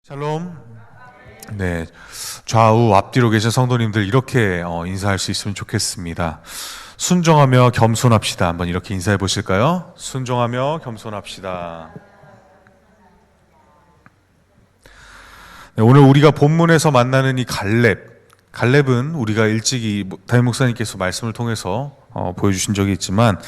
샬롬. 네, 좌우 앞뒤로 계신 성도님들 이렇게 인사할 수 있으면 좋겠습니다. 순종하며 겸손합시다. 한번 이렇게 인사해 보실까요? 순종하며 겸손합시다. 네, 오늘 우리가 본문에서 만나는 이 갈렙은 우리가 일찍이 담임 목사님께서 말씀을 통해서 보여주신 적이 있지만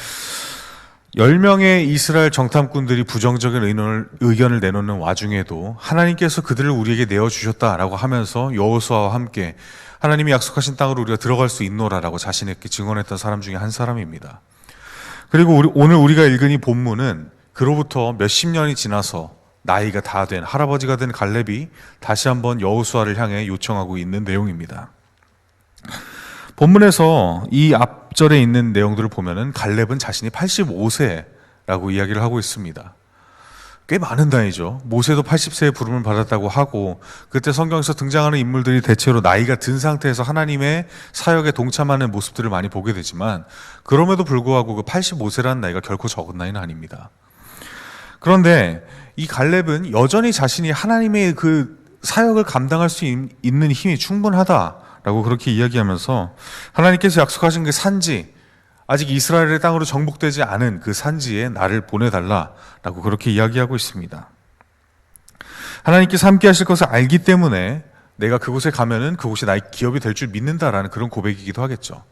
10명의 이스라엘 정탐꾼들이 부정적인 의견을 내놓는 와중에도 하나님께서 그들을 우리에게 내어주셨다라고 하면서 여호수아와 함께 하나님이 약속하신 땅으로 우리가 들어갈 수 있노라라고 자신있게 증언했던 사람 중에 한 사람입니다. 그리고 오늘 우리가 읽은 이 본문은 그로부터 몇십 년이 지나서 나이가 다 된 할아버지가 된 갈렙이 다시 한번 여호수아를 향해 요청하고 있는 내용입니다. 본문에서 이 앞절에 있는 내용들을 보면은 갈렙은 자신이 85세라고 이야기를 하고 있습니다. 꽤 많은 나이죠. 모세도 80세의 부름을 받았다고 하고, 그때 성경에서 등장하는 인물들이 대체로 나이가 든 상태에서 하나님의 사역에 동참하는 모습들을 많이 보게 되지만, 그럼에도 불구하고 그 85세라는 나이가 결코 적은 나이는 아닙니다. 그런데 이 갈렙은 여전히 자신이 하나님의 그 사역을 감당할 수 있는 힘이 충분하다라고 그렇게 이야기하면서 하나님께서 약속하신 그 산지, 아직 이스라엘의 땅으로 정복되지 않은 그 산지에 나를 보내달라라고 그렇게 이야기하고 있습니다. 하나님께서 함께 하실 것을 알기 때문에 내가 그곳에 가면은 그곳이 나의 기업이 될 줄 믿는다라는 그런 고백이기도 하겠죠.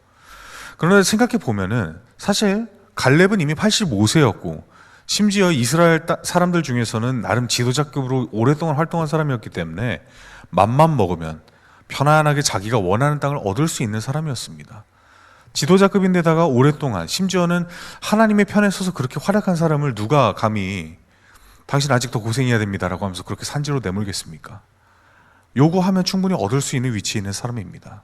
그런데 생각해 보면은 사실 갈렙은 이미 85세였고 심지어 이스라엘 사람들 중에서는 나름 지도자급으로 오랫동안 활동한 사람이었기 때문에 맘만 먹으면 편안하게 자기가 원하는 땅을 얻을 수 있는 사람이었습니다. 지도자급인데다가 오랫동안, 심지어는 하나님의 편에 서서 그렇게 활약한 사람을 누가 감히 당신 아직 더 고생해야 됩니다라고 하면서 그렇게 산지로 내몰겠습니까? 요구하면 충분히 얻을 수 있는 위치에 있는 사람입니다.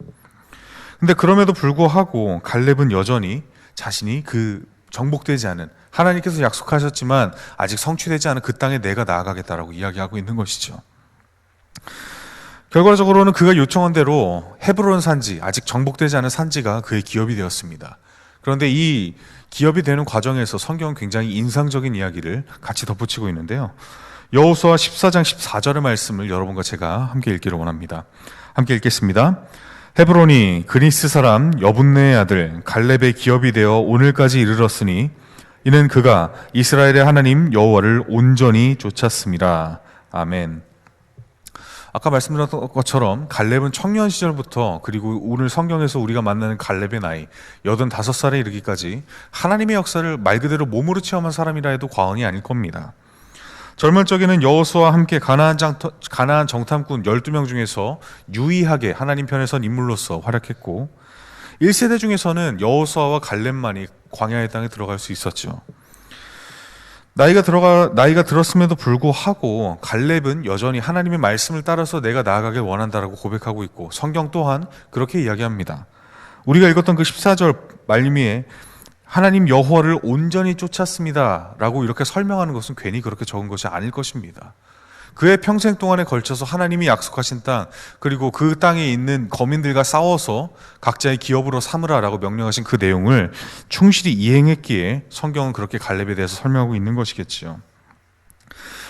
근데 그럼에도 불구하고 갈렙은 여전히 자신이 그 정복되지 않은, 하나님께서 약속하셨지만 아직 성취되지 않은 그 땅에 내가 나아가겠다라고 이야기하고 있는 것이죠. 결과적으로는 그가 요청한 대로 헤브론 산지, 아직 정복되지 않은 산지가 그의 기업이 되었습니다. 그런데 이 기업이 되는 과정에서 성경은 굉장히 인상적인 이야기를 같이 덧붙이고 있는데요. 여호수아 14장 14절의 말씀을 여러분과 제가 함께 읽기를 원합니다. 함께 읽겠습니다. 헤브론이 그니스 사람 여분네의 아들 갈렙의 기업이 되어 오늘까지 이르렀으니 이는 그가 이스라엘의 하나님 여호와를 온전히 쫓았습니다. 아멘. 아까 말씀드렸던 것처럼 갈렙은 청년 시절부터, 그리고 오늘 성경에서 우리가 만나는 갈렙의 나이 85살에 이르기까지 하나님의 역사를 말 그대로 몸으로 체험한 사람이라 해도 과언이 아닐 겁니다. 젊은 적에는 여호수아와 함께 가나안 정탐꾼 12명 중에서 유일하게 하나님 편에 선 인물로서 활약했고, 1세대 중에서는 여호수아와 갈렙만이 광야의 땅에 들어갈 수 있었죠. 나이가 들었음에도 불구하고 갈렙은 여전히 하나님의 말씀을 따라서 내가 나아가길 원한다라고 고백하고 있고, 성경 또한 그렇게 이야기합니다. 우리가 읽었던 그 14절 말미에 하나님 여호와를 온전히 쫓았습니다 라고 이렇게 설명하는 것은 괜히 그렇게 적은 것이 아닐 것입니다. 그의 평생 동안에 걸쳐서 하나님이 약속하신 땅, 그리고 그 땅에 있는 거민들과 싸워서 각자의 기업으로 삼으라라고 명령하신 그 내용을 충실히 이행했기에 성경은 그렇게 갈렙에 대해서 설명하고 있는 것이겠지요.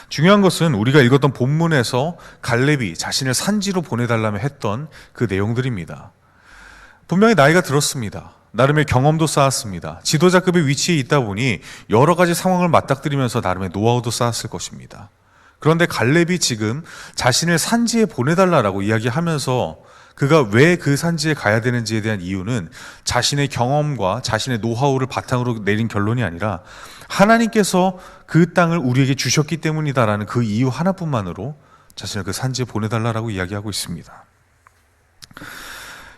중요한 것은 우리가 읽었던 본문에서 갈렙이 자신을 산지로 보내달라며 했던 그 내용들입니다. 분명히 나이가 들었습니다. 나름의 경험도 쌓았습니다. 지도자급의 위치에 있다 보니 여러 가지 상황을 맞닥뜨리면서 나름의 노하우도 쌓았을 것입니다. 그런데 갈렙이 지금 자신을 산지에 보내달라라고 이야기하면서 그가 왜 그 산지에 가야 되는지에 대한 이유는 자신의 경험과 자신의 노하우를 바탕으로 내린 결론이 아니라 하나님께서 그 땅을 우리에게 주셨기 때문이다라는 그 이유 하나뿐만으로 자신을 그 산지에 보내달라라고 이야기하고 있습니다.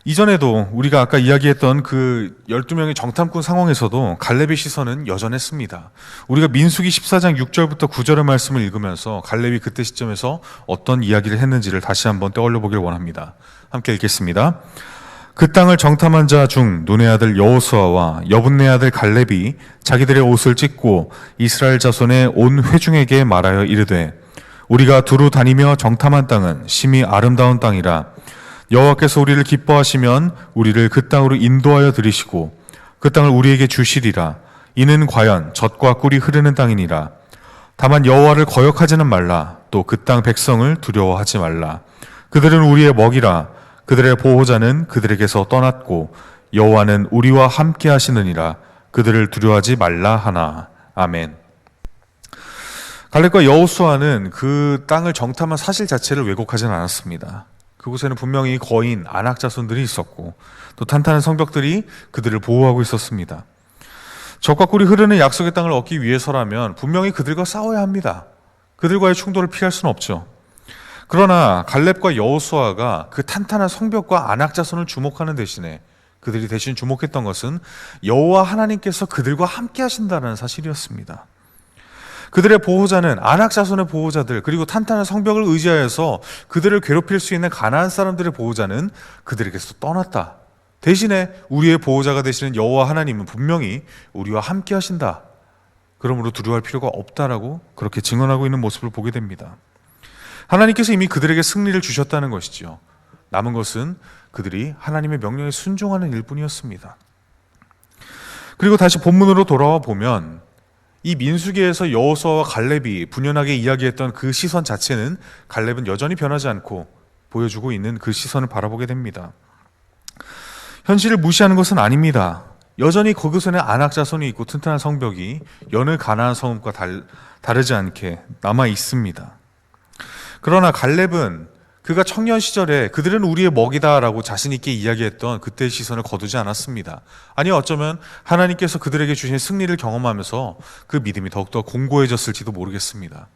이전에도 우리가 아까 이야기했던 그 12명의 정탐꾼 상황에서도 갈렙의 시선은 여전했습니다. 우리가 민수기 14장 6절부터 9절의 말씀을 읽으면서 갈렙이 그때 시점에서 어떤 이야기를 했는지를 다시 한번 떠올려 보길 원합니다. 함께 읽겠습니다. 그 땅을 정탐한 자 중 눈의 아들 여호수아와 여분네 아들 갈렙이 자기들의 옷을 찢고 이스라엘 자손의 온 회중에게 말하여 이르되 우리가 두루 다니며 정탐한 땅은 심히 아름다운 땅이라 여호와께서 우리를 기뻐하시면 우리를 그 땅으로 인도하여 들이시고 그 땅을 우리에게 주시리라. 이는 과연 젖과 꿀이 흐르는 땅이니라. 다만 여호와를 거역하지는 말라. 또 그 땅 백성을 두려워하지 말라. 그들은 우리의 먹이라. 그들의 보호자는 그들에게서 떠났고 여호와는 우리와 함께 하시느니라. 그들을 두려워하지 말라 하나. 아멘. 갈렙과 여호수아는 그 땅을 정탐한 사실 자체를 왜곡하진 않았습니다. 그곳에는 분명히 거인, 안악 자손들이 있었고 또 탄탄한 성벽들이 그들을 보호하고 있었습니다. 적과 꿀이 흐르는 약속의 땅을 얻기 위해서라면 분명히 그들과 싸워야 합니다. 그들과의 충돌을 피할 수는 없죠. 그러나 갈렙과 여호수아가 그 탄탄한 성벽과 안악 자손을 주목하는 대신에 그들이 대신 주목했던 것은 여호와 하나님께서 그들과 함께 하신다는 사실이었습니다. 그들의 보호자는 안악 자손의 보호자들, 그리고 탄탄한 성벽을 의지하여서 그들을 괴롭힐 수 있는 가나안 사람들의 보호자는 그들에게서 떠났다. 대신에 우리의 보호자가 되시는 여호와 하나님은 분명히 우리와 함께 하신다. 그러므로 두려워할 필요가 없다라고 그렇게 증언하고 있는 모습을 보게 됩니다. 하나님께서 이미 그들에게 승리를 주셨다는 것이죠. 남은 것은 그들이 하나님의 명령에 순종하는 일뿐이었습니다. 그리고 다시 본문으로 돌아와 보면 이 민수기에서 여호수아와 갈렙이 분연하게 이야기했던 그 시선 자체는 갈렙은 여전히 변하지 않고 보여주고 있는 그 시선을 바라보게 됩니다. 현실을 무시하는 것은 아닙니다. 여전히 그곳에는 안악 자손이 있고 튼튼한 성벽이 여느 가나안 성읍과 다르지 않게 남아 있습니다. 그러나 갈렙은 그가 청년 시절에 그들은 우리의 먹이다라고 자신 있게 이야기했던 그때의 시선을 거두지 않았습니다. 아니 어쩌면 하나님께서 그들에게 주신 승리를 경험하면서 그 믿음이 더욱더 공고해졌을지도 모르겠습니다.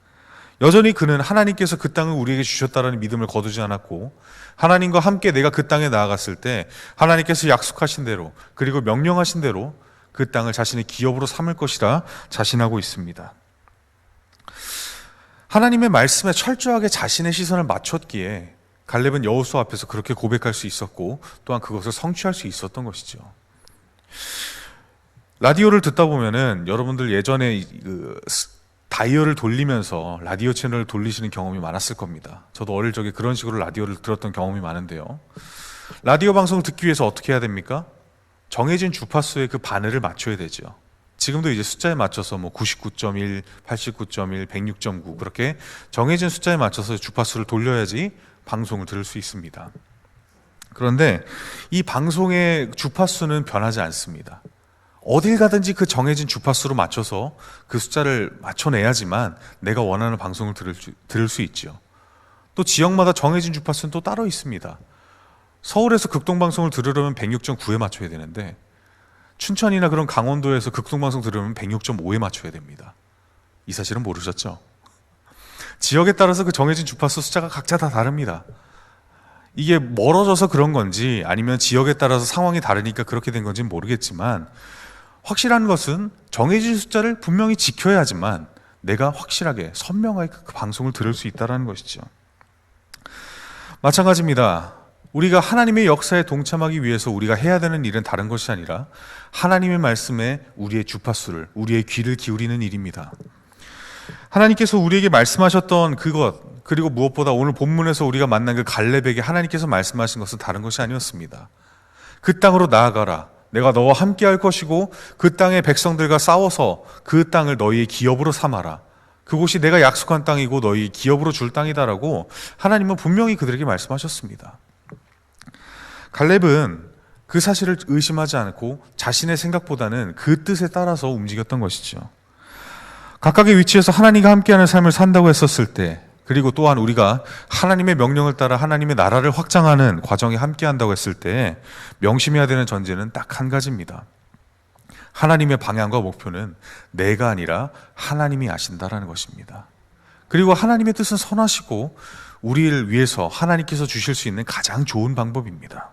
여전히 그는 하나님께서 그 땅을 우리에게 주셨다라는 믿음을 거두지 않았고 하나님과 함께 내가 그 땅에 나아갔을 때 하나님께서 약속하신 대로 그리고 명령하신 대로 그 땅을 자신의 기업으로 삼을 것이라 자신하고 있습니다. 하나님의 말씀에 철저하게 자신의 시선을 맞췄기에 갈렙은 여호수아 앞에서 그렇게 고백할 수 있었고 또한 그것을 성취할 수 있었던 것이죠. 라디오를 듣다 보면은 여러분들 예전에 그 다이얼을 돌리면서 라디오 채널을 돌리시는 경험이 많았을 겁니다. 저도 어릴 적에 그런 식으로 라디오를 들었던 경험이 많은데요. 라디오 방송을 듣기 위해서 어떻게 해야 됩니까? 정해진 주파수의 그 바늘을 맞춰야 되죠. 지금도 이제 숫자에 맞춰서 뭐 99.1, 89.1, 106.9 그렇게 정해진 숫자에 맞춰서 주파수를 돌려야지 방송을 들을 수 있습니다. 그런데 이 방송의 주파수는 변하지 않습니다. 어딜 가든지 그 정해진 주파수로 맞춰서 그 숫자를 맞춰내야지만 내가 원하는 방송을 들을 수 있죠. 또 지역마다 정해진 주파수는 또 따로 있습니다. 서울에서 극동방송을 들으려면 106.9에 맞춰야 되는데 춘천이나 그런 강원도에서 극동방송 들으면 106.5에 맞춰야 됩니다. 이 사실은 모르셨죠? 지역에 따라서 그 정해진 주파수 숫자가 각자 다 다릅니다. 이게 멀어져서 그런 건지 아니면 지역에 따라서 상황이 다르니까 그렇게 된 건지는 모르겠지만 확실한 것은 정해진 숫자를 분명히 지켜야지만 내가 확실하게 선명하게 그 방송을 들을 수 있다는 것이죠. 마찬가지입니다. 우리가 하나님의 역사에 동참하기 위해서 우리가 해야 되는 일은 다른 것이 아니라 하나님의 말씀에 우리의 주파수를, 우리의 귀를 기울이는 일입니다. 하나님께서 우리에게 말씀하셨던 그것, 그리고 무엇보다 오늘 본문에서 우리가 만난 그 갈렙에게 하나님께서 말씀하신 것은 다른 것이 아니었습니다. 그 땅으로 나아가라. 내가 너와 함께 할 것이고 그 땅의 백성들과 싸워서 그 땅을 너희의 기업으로 삼아라. 그곳이 내가 약속한 땅이고 너희 기업으로 줄 땅이다라고 하나님은 분명히 그들에게 말씀하셨습니다. 갈렙은 그 사실을 의심하지 않고 자신의 생각보다는 그 뜻에 따라서 움직였던 것이죠. 각각의 위치에서 하나님과 함께하는 삶을 산다고 했었을 때, 그리고 또한 우리가 하나님의 명령을 따라 하나님의 나라를 확장하는 과정에 함께한다고 했을 때 명심해야 되는 전제는 딱 한 가지입니다. 하나님의 방향과 목표는 내가 아니라 하나님이 아신다라는 것입니다. 그리고 하나님의 뜻은 선하시고 우리를 위해서 하나님께서 주실 수 있는 가장 좋은 방법입니다.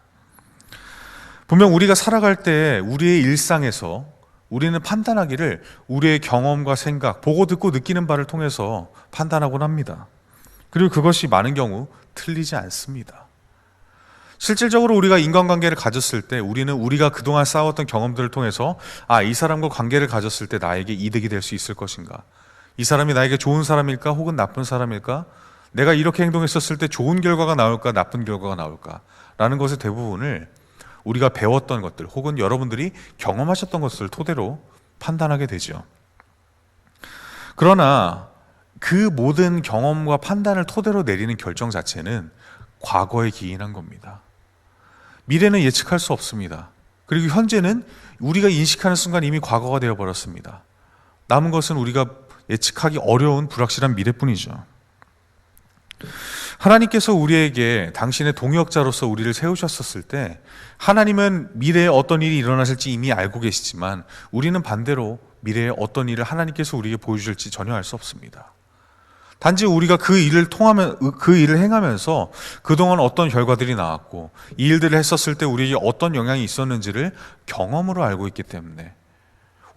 분명 우리가 살아갈 때 우리의 일상에서 우리는 판단하기를 우리의 경험과 생각, 보고 듣고 느끼는 바를 통해서 판단하곤 합니다. 그리고 그것이 많은 경우 틀리지 않습니다. 실질적으로 우리가 인간관계를 가졌을 때 우리는 우리가 그동안 쌓았던 경험들을 통해서 이 사람과 관계를 가졌을 때 나에게 이득이 될 수 있을 것인가? 이 사람이 나에게 좋은 사람일까? 혹은 나쁜 사람일까? 내가 이렇게 행동했었을 때 좋은 결과가 나올까? 나쁜 결과가 나올까? 라는 것의 대부분을 우리가 배웠던 것들 혹은 여러분들이 경험하셨던 것을 토대로 판단하게 되죠. 그러나 그 모든 경험과 판단을 토대로 내리는 결정 자체는 과거에 기인한 겁니다. 미래는 예측할 수 없습니다. 그리고 현재는 우리가 인식하는 순간 이미 과거가 되어버렸습니다. 남은 것은 우리가 예측하기 어려운 불확실한 미래뿐이죠. 하나님께서 우리에게 당신의 동역자로서 우리를 세우셨었을 때 하나님은 미래에 어떤 일이 일어나실지 이미 알고 계시지만 우리는 반대로 미래에 어떤 일을 하나님께서 우리에게 보여주실지 전혀 알 수 없습니다. 단지 우리가 그 일을 행하면서 그동안 어떤 결과들이 나왔고 이 일들을 했었을 때 우리에게 어떤 영향이 있었는지를 경험으로 알고 있기 때문에,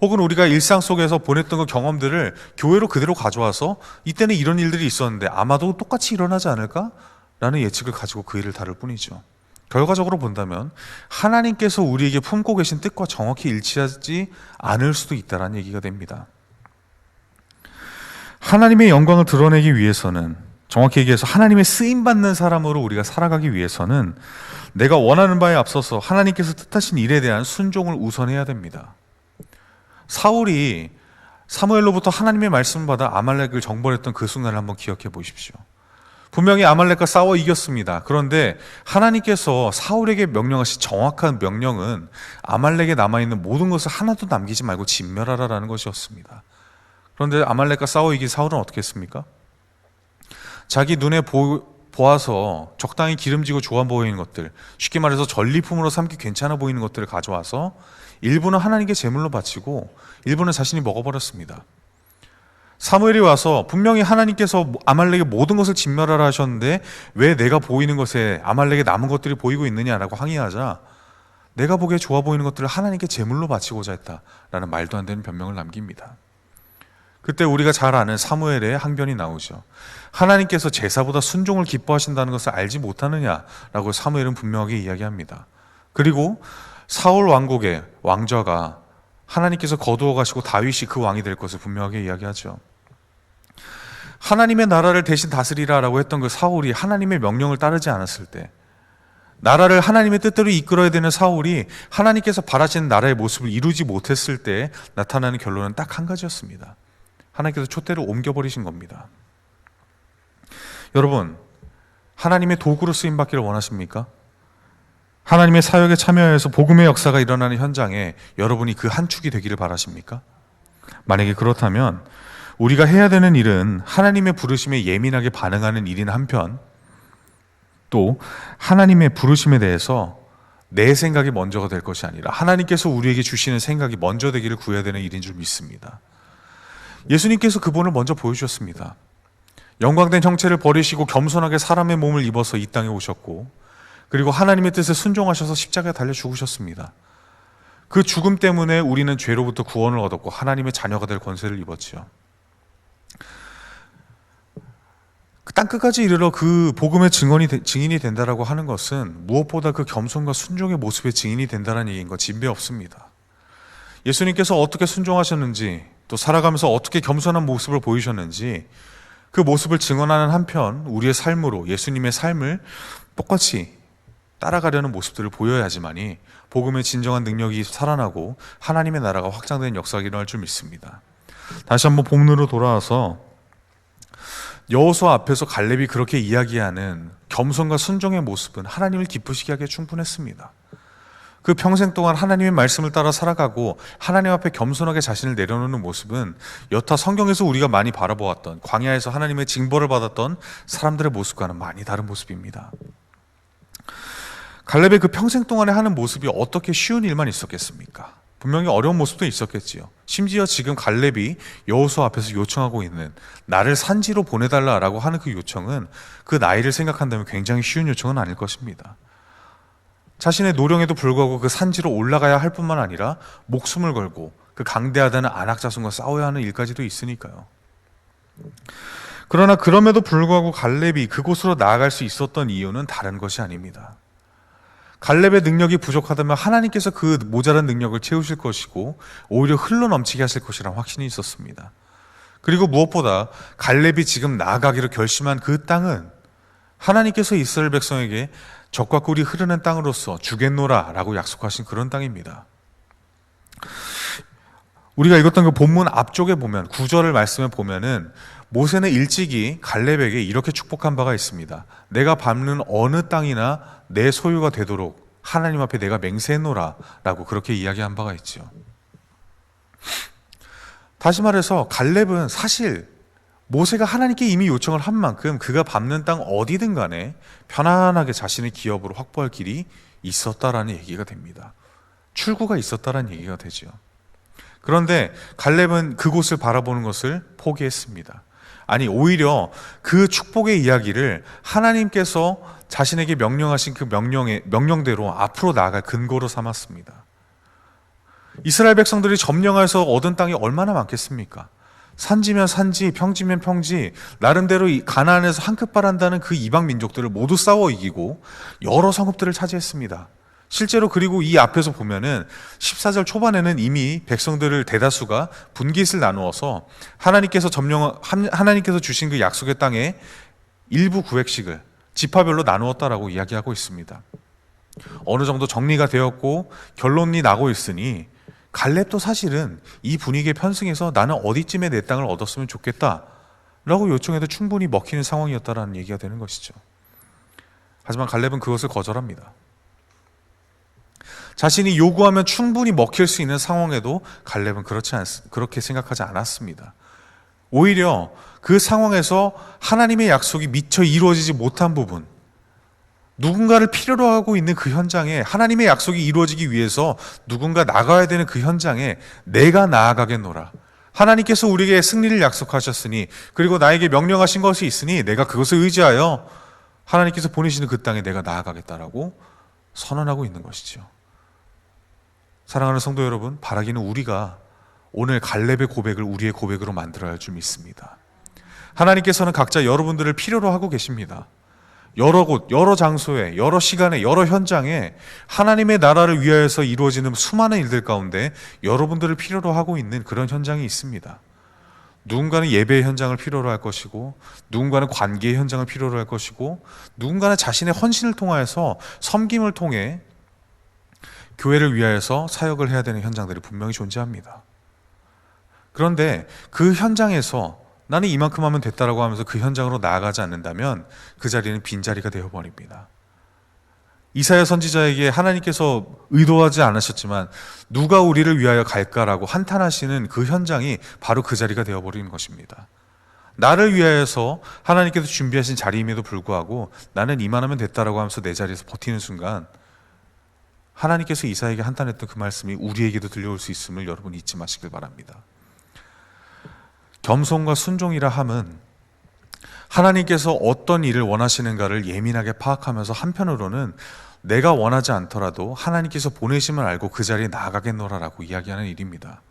혹은 우리가 일상 속에서 보냈던 그 경험들을 교회로 그대로 가져와서 이때는 이런 일들이 있었는데 아마도 똑같이 일어나지 않을까? 라는 예측을 가지고 그 일을 다룰 뿐이죠. 결과적으로 본다면 하나님께서 우리에게 품고 계신 뜻과 정확히 일치하지 않을 수도 있다는 얘기가 됩니다. 하나님의 영광을 드러내기 위해서는, 정확히 얘기해서 하나님의 쓰임받는 사람으로 우리가 살아가기 위해서는 내가 원하는 바에 앞서서 하나님께서 뜻하신 일에 대한 순종을 우선해야 됩니다. 사울이 사무엘로부터 하나님의 말씀을 받아 아말렉을 정벌했던 그 순간을 한번 기억해 보십시오. 분명히 아말렉과 싸워 이겼습니다. 그런데 하나님께서 사울에게 명령하신 정확한 명령은 아말렉에 남아있는 모든 것을 하나도 남기지 말고 진멸하라라는 것이었습니다. 그런데 아말렉과 싸워 이긴 사울은 어떻게 했습니까? 자기 눈에 보아서 적당히 기름지고 좋아 보이는 것들, 쉽게 말해서 전리품으로 삼기 괜찮아 보이는 것들을 가져와서 일부는 하나님께 제물로 바치고 일부는 자신이 먹어버렸습니다. 사무엘이 와서 분명히 하나님께서 아말렉의 모든 것을 진멸하라 하셨는데 왜 내가 보이는 것에 아말렉의 남은 것들이 보이고 있느냐라고 항의하자 내가 보기에 좋아 보이는 것들을 하나님께 제물로 바치고자 했다라는 말도 안 되는 변명을 남깁니다. 그때 우리가 잘 아는 사무엘의 항변이 나오죠. 하나님께서 제사보다 순종을 기뻐하신다는 것을 알지 못하느냐라고 사무엘은 분명하게 이야기합니다. 그리고 사울 왕국의 왕좌가 하나님께서 거두어 가시고 다윗이 그 왕이 될 것을 분명하게 이야기하죠. 하나님의 나라를 대신 다스리라라고 했던 그 사울이 하나님의 명령을 따르지 않았을 때, 나라를 하나님의 뜻대로 이끌어야 되는 사울이 하나님께서 바라시는 나라의 모습을 이루지 못했을 때 나타나는 결론은 딱 한 가지였습니다. 하나님께서 촛대를 옮겨버리신 겁니다. 여러분, 하나님의 도구로 쓰임받기를 원하십니까? 하나님의 사역에 참여해서 복음의 역사가 일어나는 현장에 여러분이 그 한 축이 되기를 바라십니까? 만약에 그렇다면 우리가 해야 되는 일은 하나님의 부르심에 예민하게 반응하는 일인 한편, 또 하나님의 부르심에 대해서 내 생각이 먼저가 될 것이 아니라 하나님께서 우리에게 주시는 생각이 먼저 되기를 구해야 되는 일인 줄 믿습니다. 예수님께서 그분을 먼저 보여주셨습니다. 영광된 형체를 버리시고 겸손하게 사람의 몸을 입어서 이 땅에 오셨고, 그리고 하나님의 뜻에 순종하셔서 십자가에 달려 죽으셨습니다. 그 죽음 때문에 우리는 죄로부터 구원을 얻었고 하나님의 자녀가 될 권세를 입었지요. 땅끝까지 이르러 그 복음의 증인이 된다라고 하는 것은 무엇보다 그 겸손과 순종의 모습의 증인이 된다는 얘기인 것 진배 없습니다. 예수님께서 어떻게 순종하셨는지, 또 살아가면서 어떻게 겸손한 모습을 보이셨는지 그 모습을 증언하는 한편 우리의 삶으로 예수님의 삶을 똑같이 따라가려는 모습들을 보여야지만이 복음의 진정한 능력이 살아나고 하나님의 나라가 확장되는 역사가 일어날 줄 믿습니다. 다시 한번 본문으로 돌아와서 여호수아 앞에서 갈렙이 그렇게 이야기하는 겸손과 순종의 모습은 하나님을 기쁘시게 하기에 충분했습니다. 그 평생 동안 하나님의 말씀을 따라 살아가고 하나님 앞에 겸손하게 자신을 내려놓는 모습은 여타 성경에서 우리가 많이 바라보았던, 광야에서 하나님의 징벌을 받았던 사람들의 모습과는 많이 다른 모습입니다. 갈렙의 그 평생 동안에 하는 모습이 어떻게 쉬운 일만 있었겠습니까? 분명히 어려운 모습도 있었겠지요. 심지어 지금 갈렙이 여호수아 앞에서 요청하고 있는 나를 산지로 보내달라라고 하는 그 요청은 그 나이를 생각한다면 굉장히 쉬운 요청은 아닐 것입니다. 자신의 노령에도 불구하고 그 산지로 올라가야 할 뿐만 아니라 목숨을 걸고 그 강대하다는 안악자손과 싸워야 하는 일까지도 있으니까요. 그러나 그럼에도 불구하고 갈렙이 그곳으로 나아갈 수 있었던 이유는 다른 것이 아닙니다. 갈렙의 능력이 부족하다면 하나님께서 그 모자란 능력을 채우실 것이고 오히려 흘러넘치게 하실 것이라는 확신이 있었습니다. 그리고 무엇보다 갈렙이 지금 나아가기로 결심한 그 땅은 하나님께서 이스라엘 백성에게 젖과 꿀이 흐르는 땅으로서 주겠노라 라고 약속하신 그런 땅입니다. 우리가 읽었던 그 본문 앞쪽에 보면 9절을 말씀에 보면은 모세는 일찍이 갈렙에게 이렇게 축복한 바가 있습니다. 내가 밟는 어느 땅이나 내 소유가 되도록 하나님 앞에 내가 맹세했노라 라고 그렇게 이야기한 바가 있죠. 다시 말해서 갈렙은 사실 모세가 하나님께 이미 요청을 한 만큼 그가 밟는 땅 어디든 간에 편안하게 자신의 기업으로 확보할 길이 있었다라는 얘기가 됩니다. 출구가 있었다라는 얘기가 되죠. 그런데 갈렙은 그곳을 바라보는 것을 포기했습니다. 아니, 오히려 그 축복의 이야기를 하나님께서 자신에게 명령하신 그 명령대로 앞으로 나아갈 근거로 삼았습니다. 이스라엘 백성들이 점령해서 얻은 땅이 얼마나 많겠습니까? 산지면 산지, 평지면 평지, 나름대로 가나안에서 한끗 바란다는 그 이방 민족들을 모두 싸워 이기고 여러 성읍들을 차지했습니다. 실제로 그리고 이 앞에서 보면은 14절 초반에는 이미 백성들을 대다수가 분깃을 나누어서 하나님께서 주신 그 약속의 땅에 일부 구획식을 지파별로 나누었다라고 이야기하고 있습니다. 어느 정도 정리가 되었고 결론이 나고 있으니 갈렙도 사실은 이 분위기에 편승해서 나는 어디쯤에 내 땅을 얻었으면 좋겠다 라고 요청해도 충분히 먹히는 상황이었다라는 얘기가 되는 것이죠. 하지만 갈렙은 그것을 거절합니다. 자신이 요구하면 충분히 먹힐 수 있는 상황에도 갈렙은 그렇게 생각하지 않았습니다. 오히려 그 상황에서 하나님의 약속이 미처 이루어지지 못한 부분, 누군가를 필요로 하고 있는 그 현장에, 하나님의 약속이 이루어지기 위해서 누군가 나가야 되는 그 현장에 내가 나아가겠노라. 하나님께서 우리에게 승리를 약속하셨으니, 그리고 나에게 명령하신 것이 있으니 내가 그것을 의지하여 하나님께서 보내시는 그 땅에 내가 나아가겠다라고 선언하고 있는 것이죠. 사랑하는 성도 여러분, 바라기는 우리가 오늘 갈렙의 고백을 우리의 고백으로 만들어야 할 줄 믿습니다. 하나님께서는 각자 여러분들을 필요로 하고 계십니다. 여러 곳, 여러 장소에, 여러 시간에, 여러 현장에 하나님의 나라를 위하여서 이루어지는 수많은 일들 가운데 여러분들을 필요로 하고 있는 그런 현장이 있습니다. 누군가는 예배의 현장을 필요로 할 것이고, 누군가는 관계의 현장을 필요로 할 것이고, 누군가는 자신의 헌신을 통하여서 섬김을 통해 교회를 위하여서 사역을 해야 되는 현장들이 분명히 존재합니다. 그런데 그 현장에서 나는 이만큼 하면 됐다라고 하면서 그 현장으로 나아가지 않는다면 그 자리는 빈자리가 되어버립니다. 이사야 선지자에게 하나님께서 의도하지 않으셨지만 누가 우리를 위하여 갈까라고 한탄하시는 그 현장이 바로 그 자리가 되어버리는 것입니다. 나를 위하여서 하나님께서 준비하신 자리임에도 불구하고 나는 이만하면 됐다라고 하면서 내 자리에서 버티는 순간 하나님께서 이사야에게 한탄했던 그 말씀이 우리에게도 들려올 수 있음을 여러분 잊지 마시길 바랍니다. 겸손과 순종이라 함은 하나님께서 어떤 일을 원하시는가를 예민하게 파악하면서 한편으로는 내가 원하지 않더라도 하나님께서 보내심을 알고 그 자리에 나아가겠노라라고 이야기하는 일입니다.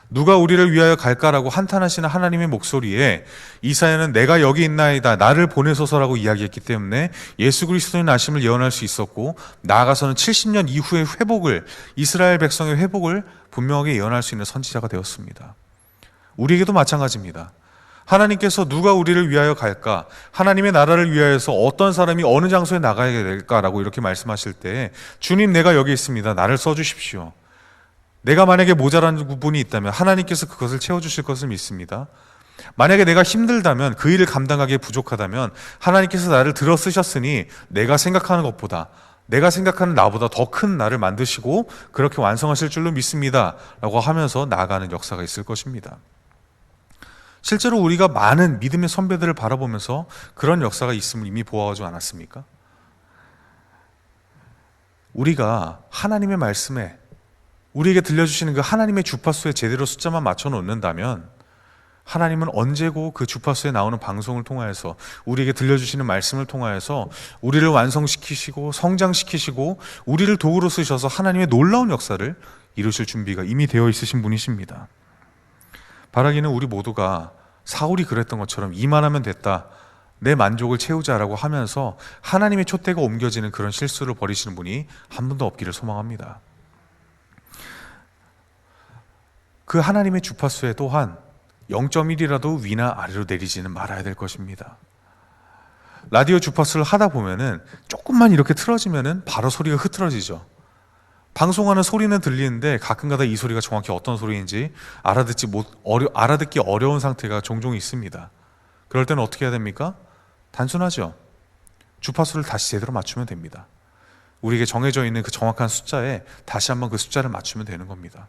누가 우리를 위하여 갈까라고 한탄하시는 하나님의 목소리에 이사야는 내가 여기 있나이다, 나를 보내소서라고 이야기했기 때문에 예수 그리스도의 나심을 예언할 수 있었고, 나아가서는 70년 이후의 회복을, 이스라엘 백성의 회복을 분명하게 예언할 수 있는 선지자가 되었습니다. 우리에게도 마찬가지입니다. 하나님께서 누가 우리를 위하여 갈까, 하나님의 나라를 위하여서 어떤 사람이 어느 장소에 나가야 될까라고 이렇게 말씀하실 때 주님, 내가 여기 있습니다, 나를 써주십시오. 내가 만약에 모자란 부분이 있다면 하나님께서 그것을 채워주실 것을 믿습니다. 만약에 내가 힘들다면, 그 일을 감당하기에 부족하다면 하나님께서 나를 들어 쓰셨으니 내가 생각하는 것보다, 내가 생각하는 나보다 더 큰 나를 만드시고 그렇게 완성하실 줄로 믿습니다 라고 하면서 나아가는 역사가 있을 것입니다. 실제로 우리가 많은 믿음의 선배들을 바라보면서 그런 역사가 있음을 이미 보아하지 않았습니까? 우리가 하나님의 말씀에, 우리에게 들려주시는 그 하나님의 주파수에 제대로 숫자만 맞춰 놓는다면 하나님은 언제고 그 주파수에 나오는 방송을 통하여서, 우리에게 들려주시는 말씀을 통하여서 우리를 완성시키시고 성장시키시고 우리를 도구로 쓰셔서 하나님의 놀라운 역사를 이루실 준비가 이미 되어 있으신 분이십니다. 바라기는 우리 모두가 사울이 그랬던 것처럼 이만하면 됐다, 내 만족을 채우자라고 하면서 하나님의 촛대가 옮겨지는 그런 실수를 벌이시는 분이 한 분도 없기를 소망합니다. 그 하나님의 주파수에 또한 0.1이라도 위나 아래로 내리지는 말아야 될 것입니다. 라디오 주파수를 하다 보면은 조금만 이렇게 틀어지면은 바로 소리가 흐트러지죠. 방송하는 소리는 들리는데 가끔가다 이 소리가 정확히 어떤 소리인지 알아듣기 어려운 상태가 종종 있습니다. 그럴 때는 어떻게 해야 됩니까? 단순하죠. 주파수를 다시 제대로 맞추면 됩니다. 우리에게 정해져 있는 그 정확한 숫자에 다시 한번 그 숫자를 맞추면 되는 겁니다.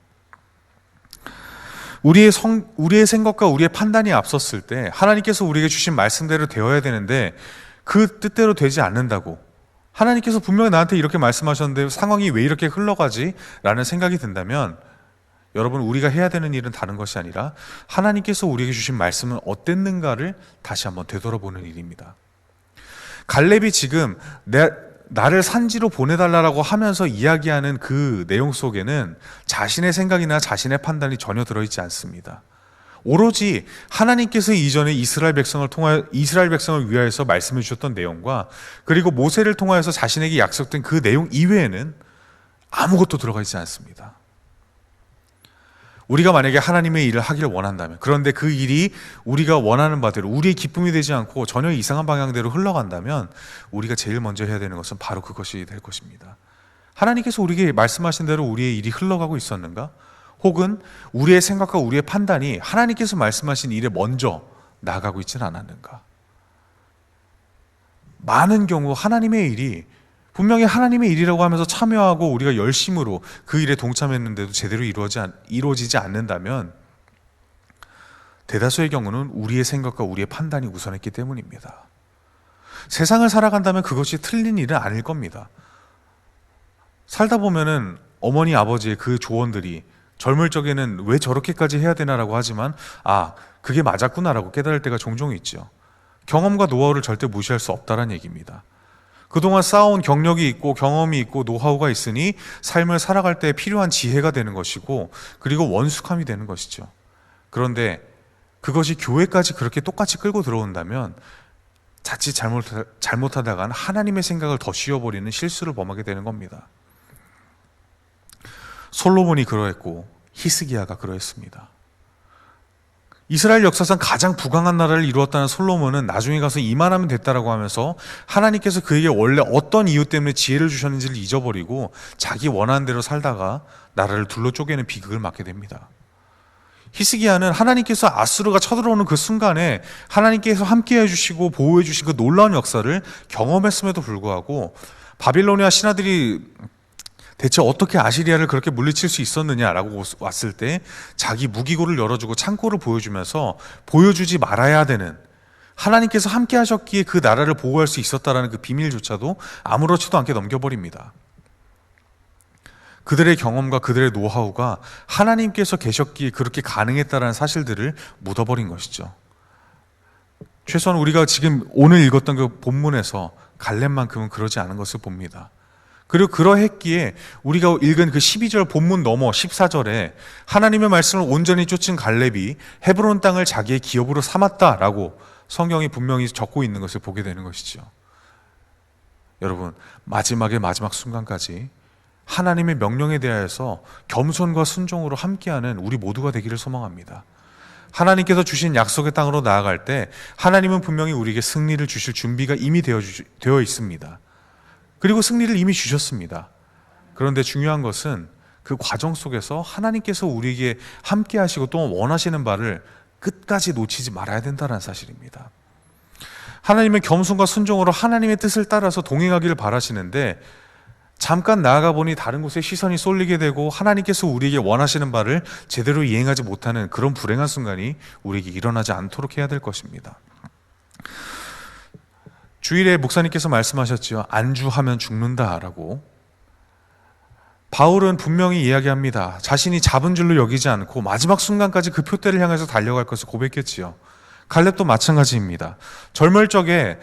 우리의 생각과 우리의 판단이 앞섰을 때 하나님께서 우리에게 주신 말씀대로 되어야 되는데 그 뜻대로 되지 않는다고, 하나님께서 분명히 나한테 이렇게 말씀하셨는데 상황이 왜 이렇게 흘러가지? 라는 생각이 든다면 여러분, 우리가 해야 되는 일은 다른 것이 아니라 하나님께서 우리에게 주신 말씀은 어땠는가를 다시 한번 되돌아보는 일입니다. 갈렙이 지금 나를 산지로 보내달라고 하면서 이야기하는 그 내용 속에는 자신의 생각이나 자신의 판단이 전혀 들어있지 않습니다. 오로지 하나님께서 이전에 이스라엘 백성을 위하여서 말씀해 주셨던 내용과 그리고 모세를 통하여서 자신에게 약속된 그 내용 이외에는 아무것도 들어가 있지 않습니다. 우리가 만약에 하나님의 일을 하기를 원한다면, 그런데 그 일이 우리가 원하는 바대로 우리의 기쁨이 되지 않고 전혀 이상한 방향대로 흘러간다면 우리가 제일 먼저 해야 되는 것은 바로 그것이 될 것입니다. 하나님께서 우리에게 말씀하신 대로 우리의 일이 흘러가고 있었는가? 혹은 우리의 생각과 우리의 판단이 하나님께서 말씀하신 일에 먼저 나아가고 있지는 않았는가? 많은 경우 하나님의 일이 분명히 하나님의 일이라고 하면서 참여하고 우리가 열심으로 그 일에 동참했는데도 제대로 이루어지지 않는다면 대다수의 경우는 우리의 생각과 우리의 판단이 우선했기 때문입니다. 세상을 살아간다면 그것이 틀린 일은 아닐 겁니다. 살다 보면은 어머니 아버지의 그 조언들이 젊을 적에는 왜 저렇게까지 해야 되나라고 하지만 그게 맞았구나라고 깨달을 때가 종종 있죠. 경험과 노하우를 절대 무시할 수 없다는 얘기입니다. 그동안 쌓아온 경력이 있고 경험이 있고 노하우가 있으니 삶을 살아갈 때 필요한 지혜가 되는 것이고 그리고 원숙함이 되는 것이죠. 그런데 그것이 교회까지 그렇게 똑같이 끌고 들어온다면 자칫 잘못하다간 하나님의 생각을 더 씌워버리는 실수를 범하게 되는 겁니다. 솔로몬이 그러했고 히스기야가 그러했습니다. 이스라엘 역사상 가장 부강한 나라를 이루었다는 솔로몬은 나중에 가서 이만하면 됐다라고 하면서 하나님께서 그에게 원래 어떤 이유 때문에 지혜를 주셨는지를 잊어버리고 자기 원하는 대로 살다가 나라를 둘로 쪼개는 비극을 맞게 됩니다. 히스기야는 하나님께서 아수르가 쳐들어오는 그 순간에 하나님께서 함께해 주시고 보호해 주신 그 놀라운 역사를 경험했음에도 불구하고 바빌로니아 신하들이 대체 어떻게 아시리아를 그렇게 물리칠 수 있었느냐라고 왔을 때 자기 무기고를 열어주고 창고를 보여주면서 보여주지 말아야 되는, 하나님께서 함께 하셨기에 그 나라를 보호할 수 있었다라는 그 비밀조차도 아무렇지도 않게 넘겨버립니다. 그들의 경험과 그들의 노하우가 하나님께서 계셨기에 그렇게 가능했다라는 사실들을 묻어버린 것이죠. 최소한 우리가 지금 오늘 읽었던 그 본문에서 갈렙만큼은 그러지 않은 것을 봅니다. 그리고 그러했기에 우리가 읽은 그 12절 본문 넘어 14절에 하나님의 말씀을 온전히 쫓은 갈렙이 헤브론 땅을 자기의 기업으로 삼았다라고 성경이 분명히 적고 있는 것을 보게 되는 것이죠. 여러분, 마지막의 마지막 순간까지 하나님의 명령에 대하여서 겸손과 순종으로 함께하는 우리 모두가 되기를 소망합니다. 하나님께서 주신 약속의 땅으로 나아갈 때 하나님은 분명히 우리에게 승리를 주실 준비가 이미 되어 있습니다. 그리고 승리를 이미 주셨습니다. 그런데 중요한 것은 그 과정 속에서 하나님께서 우리에게 함께 하시고 또 원하시는 바를 끝까지 놓치지 말아야 된다는 사실입니다. 하나님은 겸손과 순종으로 하나님의 뜻을 따라서 동행하기를 바라시는데 잠깐 나아가 보니 다른 곳에 시선이 쏠리게 되고 하나님께서 우리에게 원하시는 바를 제대로 이행하지 못하는 그런 불행한 순간이 우리에게 일어나지 않도록 해야 될 것입니다. 주일에 목사님께서 말씀하셨지요. 안주하면 죽는다라고. 바울은 분명히 이야기합니다. 자신이 잡은 줄로 여기지 않고 마지막 순간까지 그 표대를 향해서 달려갈 것을 고백했지요. 갈렙도 마찬가지입니다. 젊을 적에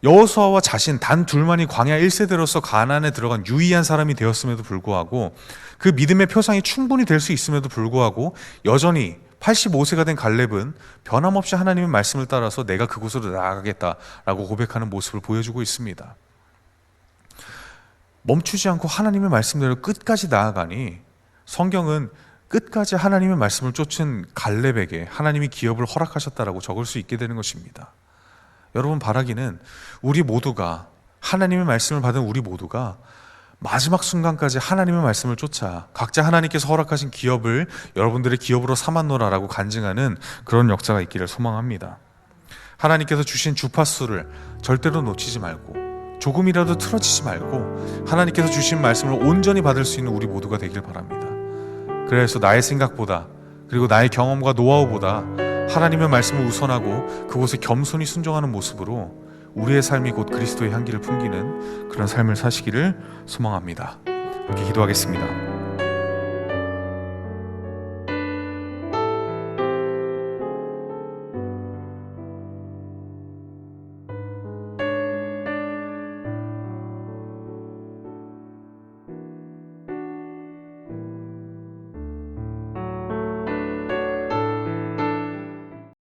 여호수아와 자신 단 둘만이 광야 1세대로서 가나안에 들어간 유의한 사람이 되었음에도 불구하고 그 믿음의 표상이 충분히 될 수 있음에도 불구하고 여전히 85세가 된 갈렙은 변함없이 하나님의 말씀을 따라서 내가 그곳으로 나아가겠다라고 고백하는 모습을 보여주고 있습니다. 멈추지 않고 하나님의 말씀대로 끝까지 나아가니 성경은 끝까지 하나님의 말씀을 쫓은 갈렙에게 하나님이 기업을 허락하셨다라고 적을 수 있게 되는 것입니다. 여러분, 바라기는 우리 모두가, 하나님의 말씀을 받은 우리 모두가 마지막 순간까지 하나님의 말씀을 쫓아 각자 하나님께서 허락하신 기업을 여러분들의 기업으로 삼았노라라고 간증하는 그런 역사가 있기를 소망합니다. 하나님께서 주신 주파수를 절대로 놓치지 말고 조금이라도 틀어지지 말고 하나님께서 주신 말씀을 온전히 받을 수 있는 우리 모두가 되길 바랍니다. 그래서 나의 생각보다 그리고 나의 경험과 노하우보다 하나님의 말씀을 우선하고 그곳에 겸손히 순종하는 모습으로 우리의 삶이 곧 그리스도의 향기를 풍기는 그런 삶을 사시기를 소망합니다. 함께 기도하겠습니다.